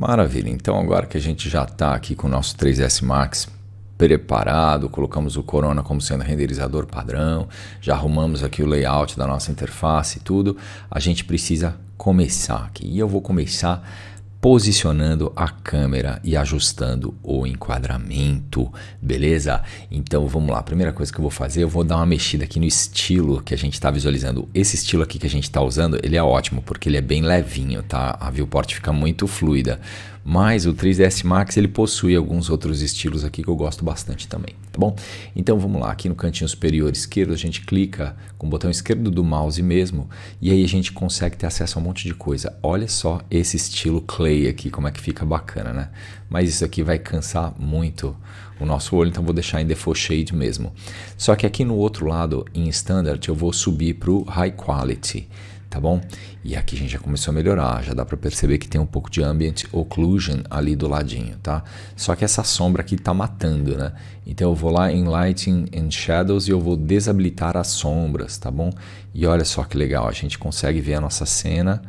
Maravilha, então agora que a gente já está aqui com o nosso 3S Max preparado, colocamos o Corona como sendo renderizador padrão, já arrumamos aqui o layout da nossa interface e tudo, a gente precisa começar aqui. E eu vou começar posicionando a câmera e ajustando o enquadramento, beleza? Então vamos lá, a primeira coisa que eu vou fazer, eu vou dar uma mexida aqui no estilo que a gente está visualizando. Esse estilo aqui que a gente está usando, ele é ótimo porque ele é bem levinho, tá? A viewport fica muito fluida, mas o 3ds Max ele possui alguns outros estilos aqui que eu gosto bastante também, tá bom? Então vamos lá, aqui no cantinho superior esquerdo a gente clica com o botão esquerdo do mouse mesmo e aí a gente consegue ter acesso a um monte de coisa. Olha só esse estilo clay aqui, como é que fica bacana, né? Mas isso aqui vai cansar muito o nosso olho, então vou deixar em default shade mesmo. Só que aqui no outro lado, em standard, eu vou subir para o high quality, tá bom? E aqui a gente já começou a melhorar, já dá para perceber que tem um pouco de ambient occlusion ali do ladinho, tá? Só que essa sombra aqui tá matando, né? Então eu vou lá em Lighting and Shadows e eu vou desabilitar as sombras, tá bom? E olha só que legal, a gente consegue ver a nossa cena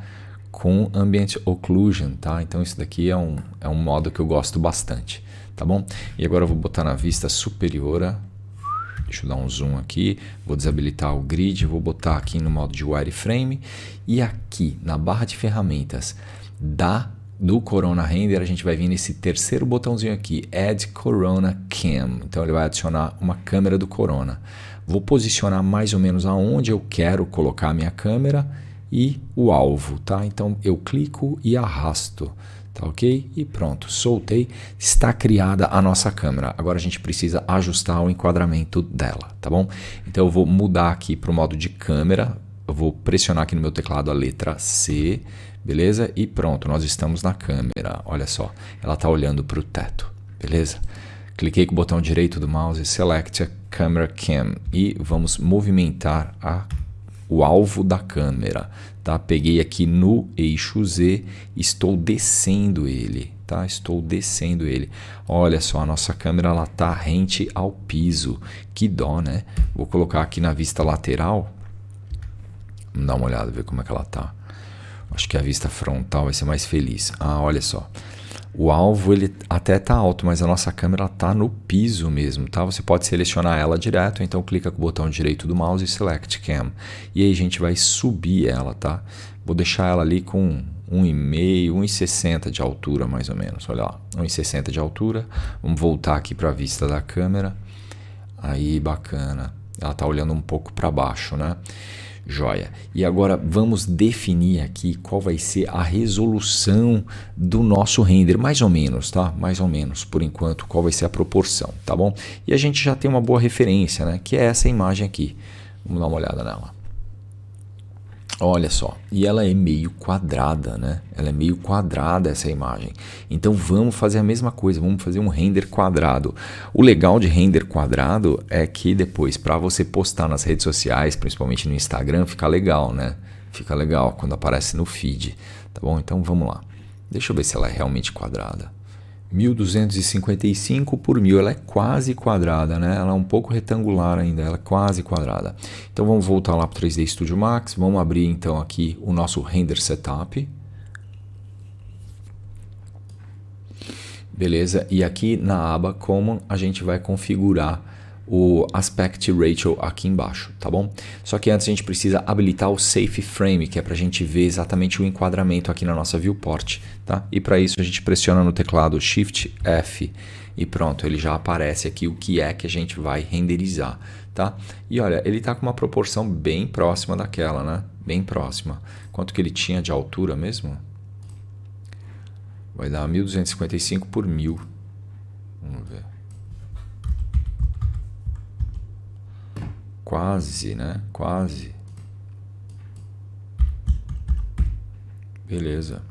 com Ambient Occlusion, tá? Então isso daqui é um modo que eu gosto bastante, tá bom? E agora eu vou botar na vista superior, deixa eu dar um zoom aqui, vou desabilitar o grid, vou botar aqui no modo de wireframe e aqui na barra de ferramentas do Corona Render a gente vai vir nesse terceiro botãozinho aqui, Add Corona Cam, então ele vai adicionar uma câmera do Corona. Vou posicionar mais ou menos aonde eu quero colocar a minha câmera e o alvo, tá? Então eu clico e arrasto, tá ok? E pronto, soltei, está criada a nossa câmera. Agora a gente precisa ajustar o enquadramento dela, tá bom? Então eu vou mudar aqui para o modo de câmera, eu vou pressionar aqui no meu teclado a letra C, beleza? E pronto, nós estamos na câmera, olha só, ela está olhando para o teto, beleza? Cliquei com o botão direito do mouse, Select a Camera Cam e vamos movimentar o alvo da câmera, tá? Peguei aqui no eixo Z, estou descendo ele, tá? Estou descendo ele. Olha só, a nossa câmera ela tá rente ao piso. Que dó, né? Vou colocar aqui na vista lateral. Vamos dar uma olhada, ver como é que ela tá. Acho que a vista frontal vai ser mais feliz. Ah, olha só. O alvo ele até tá alto, mas a nossa câmera tá no piso mesmo, tá? Você pode selecionar ela direto, então clica com o botão direito do mouse e Select Cam. E aí a gente vai subir ela, tá? Vou deixar ela ali com 1,5, 1,60 de altura mais ou menos. Olha lá, 1,60 de altura. Vamos voltar aqui para a vista da câmera. Aí, bacana. Ela tá olhando um pouco para baixo, né? Joia. E agora vamos definir aqui qual vai ser a resolução do nosso render, mais ou menos, tá? Mais ou menos, por enquanto, qual vai ser a proporção, tá bom? E a gente já tem uma boa referência, né? Que é essa imagem aqui. Vamos dar uma olhada nela. Olha só, e ela é meio quadrada, né? Ela é meio quadrada essa imagem. Então vamos fazer a mesma coisa, vamos fazer um render quadrado. O legal de render quadrado é que depois, para você postar nas redes sociais, principalmente no Instagram, fica legal, né? Fica legal quando aparece no feed, tá bom? Então vamos lá. Deixa eu ver se ela é realmente quadrada. 1255 por 1000, ela é quase quadrada, né? Ela é um pouco retangular ainda, ela é quase quadrada. Então vamos voltar lá para o 3D Studio Max, vamos abrir então aqui o nosso Render Setup. Beleza, e aqui na aba Common a gente vai configurar o Aspect Ratio aqui embaixo, tá bom? Só que antes a gente precisa habilitar o Safe Frame, que é para a gente ver exatamente o enquadramento aqui na nossa viewport, tá? E para isso a gente pressiona no teclado Shift F e pronto, ele já aparece aqui o que é que a gente vai renderizar, tá? E olha, ele tá com uma proporção bem próxima daquela, né? Bem próxima. Quanto que ele tinha de altura mesmo? Vai dar 1255 por 1000. Vamos ver. Quase, né? Quase. Beleza.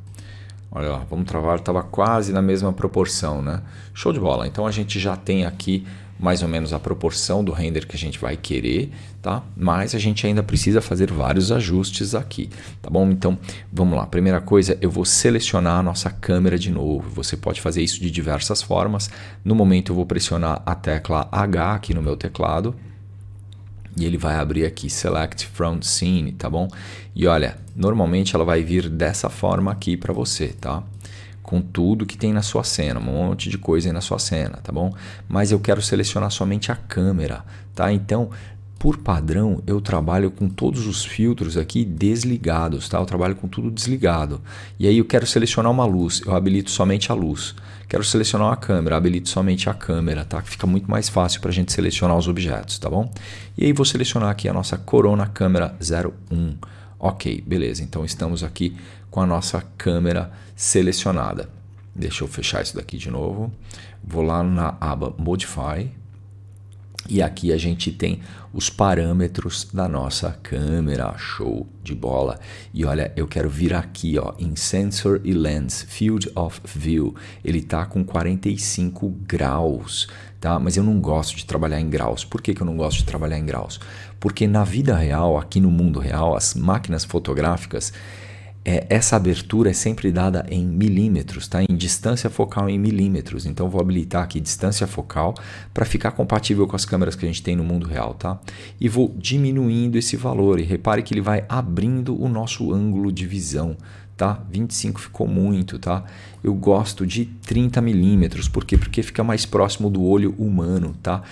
Olha lá, vamos travar, estava quase na mesma proporção, né? Show de bola. Então a gente já tem aqui mais ou menos a proporção do render que a gente vai querer, tá? Mas a gente ainda precisa fazer vários ajustes aqui, tá bom? Então vamos lá. Primeira coisa, eu vou selecionar a nossa câmera de novo. Você pode fazer isso de diversas formas. No momento eu vou pressionar a tecla H aqui no meu teclado. E ele vai abrir aqui Select From Scene, tá bom? E olha, normalmente ela vai vir dessa forma aqui para você, tá? com tudo que tem na sua cena, um monte de coisa aí na sua cena, tá bom? Mas eu quero selecionar somente a câmera, tá? Então, por padrão, eu trabalho com todos os filtros aqui desligados, tá? Eu trabalho com tudo desligado. E aí eu quero selecionar uma luz, eu habilito somente a luz. Quero selecionar uma câmera, habilito somente a câmera, tá? Que fica muito mais fácil para a gente selecionar os objetos, tá bom? E aí vou selecionar aqui a nossa Corona Câmera 01. Ok, beleza. Então estamos aqui com a nossa câmera selecionada. Deixa eu fechar isso daqui de novo. Vou lá na aba Modify. E aqui a gente tem os parâmetros da nossa câmera, show de bola. E olha, eu quero vir aqui ó, em Sensor e Lens, Field of View. Ele está com 45 graus, tá? Mas eu não gosto de trabalhar em graus. Por que eu não gosto de trabalhar em graus? Porque na vida real, aqui no mundo real, as máquinas fotográficas, essa abertura é sempre dada em milímetros, tá? Em distância focal em milímetros. Então vou habilitar aqui distância focal para ficar compatível com as câmeras que a gente tem no mundo real, tá? E vou diminuindo esse valor e repare que ele vai abrindo o nosso ângulo de visão, tá? 25 ficou muito, tá? Eu gosto de 30 milímetros, por quê? Porque fica mais próximo do olho humano, tá?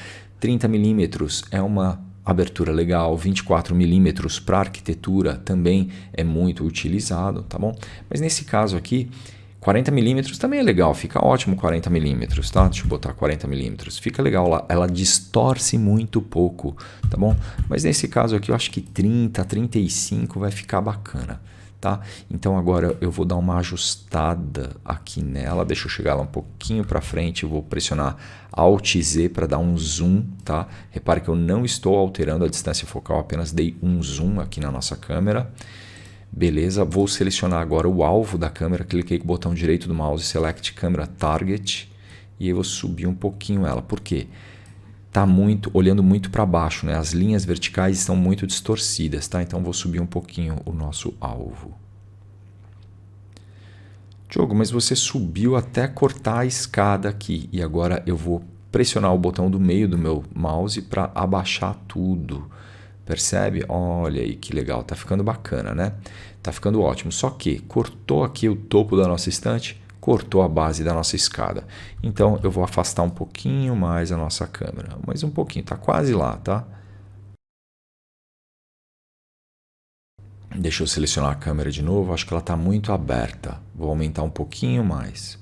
30 milímetros é uma abertura legal, 24 milímetros para arquitetura também é muito utilizado, tá bom? Mas nesse caso aqui, 40 milímetros também é legal, fica ótimo 40 milímetros, tá? Deixa eu botar 40 milímetros, fica legal, ela distorce muito pouco, tá bom? Mas nesse caso aqui eu acho que 30, 35 vai ficar bacana, tá? Então agora eu vou dar uma ajustada aqui nela, deixa eu chegar lá um pouquinho para frente, eu vou pressionar Alt Z para dar um zoom, tá? Repare que eu não estou alterando a distância focal, apenas dei um zoom aqui na nossa câmera. Beleza, vou selecionar agora o alvo da câmera, cliquei com o botão direito do mouse, Select Camera Target, e eu vou subir um pouquinho ela. Por quê? Tá olhando muito para baixo, né? As linhas verticais estão muito distorcidas, tá? Então vou subir um pouquinho o nosso alvo. Diogo, mas você subiu até cortar a escada aqui e agora eu vou pressionar o botão do meio do meu mouse para abaixar tudo. Percebe? Olha aí que legal, tá ficando bacana, né? Tá ficando ótimo. Só que cortou aqui o topo da nossa estante, cortou a base da nossa escada. Então eu vou afastar um pouquinho mais a nossa câmera, mais um pouquinho, tá quase lá, tá? Deixa eu selecionar a câmera de novo, acho que ela está muito aberta. Vou aumentar um pouquinho mais.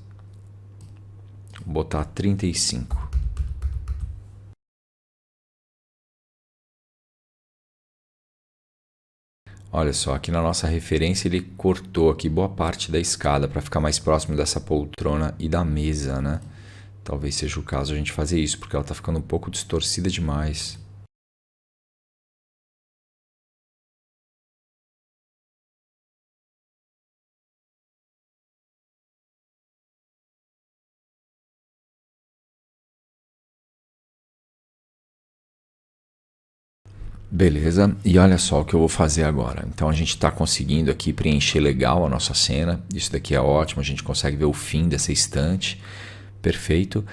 Vou botar 35. Olha só, aqui na nossa referência ele cortou aqui boa parte da escada para ficar mais próximo dessa poltrona e da mesa, né? Talvez seja o caso a gente fazer isso, porque ela está ficando um pouco distorcida demais. Beleza, e olha só o que eu vou fazer agora. Então a gente está conseguindo aqui preencher legal a nossa cena. Isso daqui é ótimo, a gente consegue ver o fim dessa estante. Perfeito.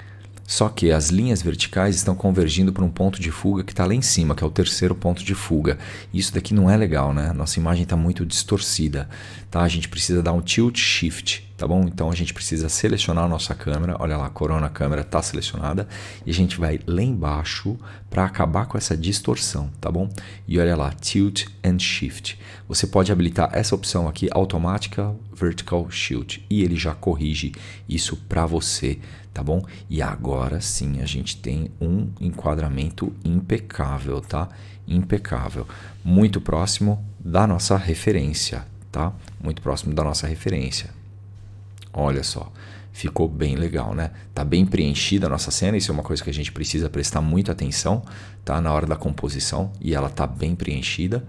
Só que as linhas verticais estão convergindo para um ponto de fuga que está lá em cima, que é o terceiro ponto de fuga. Isso daqui não é legal, né? Nossa imagem está muito distorcida, tá? A gente precisa dar um tilt shift, tá bom? Então a gente precisa selecionar a nossa câmera. Olha lá, a Corona câmera está selecionada. E a gente vai lá embaixo para acabar com essa distorção, tá bom? E olha lá, tilt and shift. Você pode habilitar essa opção aqui, automática vertical shift, e ele já corrige isso para você, tá bom? E agora sim a gente tem um enquadramento impecável, tá? Impecável. Muito próximo da nossa referência, tá? Muito próximo da nossa referência. Olha só, ficou bem legal, né? Tá bem preenchida a nossa cena, isso é uma coisa que a gente precisa prestar muita atenção, tá? Na hora da composição, e ela tá bem preenchida.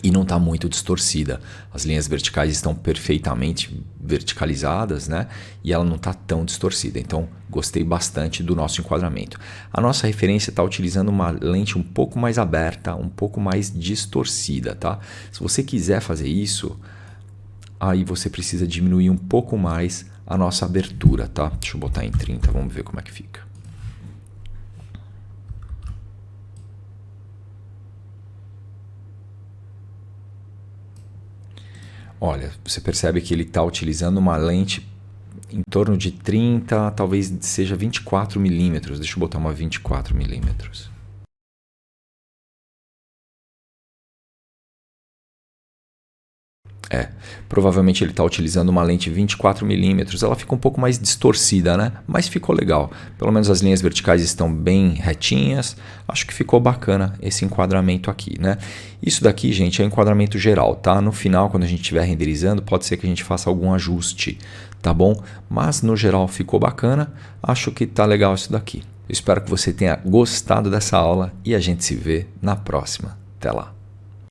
E não está muito distorcida. As linhas verticais estão perfeitamente verticalizadas, né? E ela não está tão distorcida. Então, gostei bastante do nosso enquadramento. A nossa referência está utilizando uma lente um pouco mais aberta, um pouco mais distorcida, tá? Se você quiser fazer isso, aí você precisa diminuir um pouco mais a nossa abertura, tá? Deixa eu botar em 30, vamos ver como é que fica. Olha, você percebe que ele está utilizando uma lente em torno de 30, talvez seja 24 milímetros. Deixa eu botar uma 24 milímetros. Provavelmente ele está utilizando uma lente 24mm, ela fica um pouco mais distorcida, né? Mas ficou legal. Pelo menos as linhas verticais estão bem retinhas. Acho que ficou bacana esse enquadramento aqui, né? Isso daqui, gente, é enquadramento geral, tá? No final, quando a gente estiver renderizando, pode ser que a gente faça algum ajuste, tá bom? Mas no geral ficou bacana. Acho que tá legal isso daqui. Eu espero que você tenha gostado dessa aula e a gente se vê na próxima. Até lá!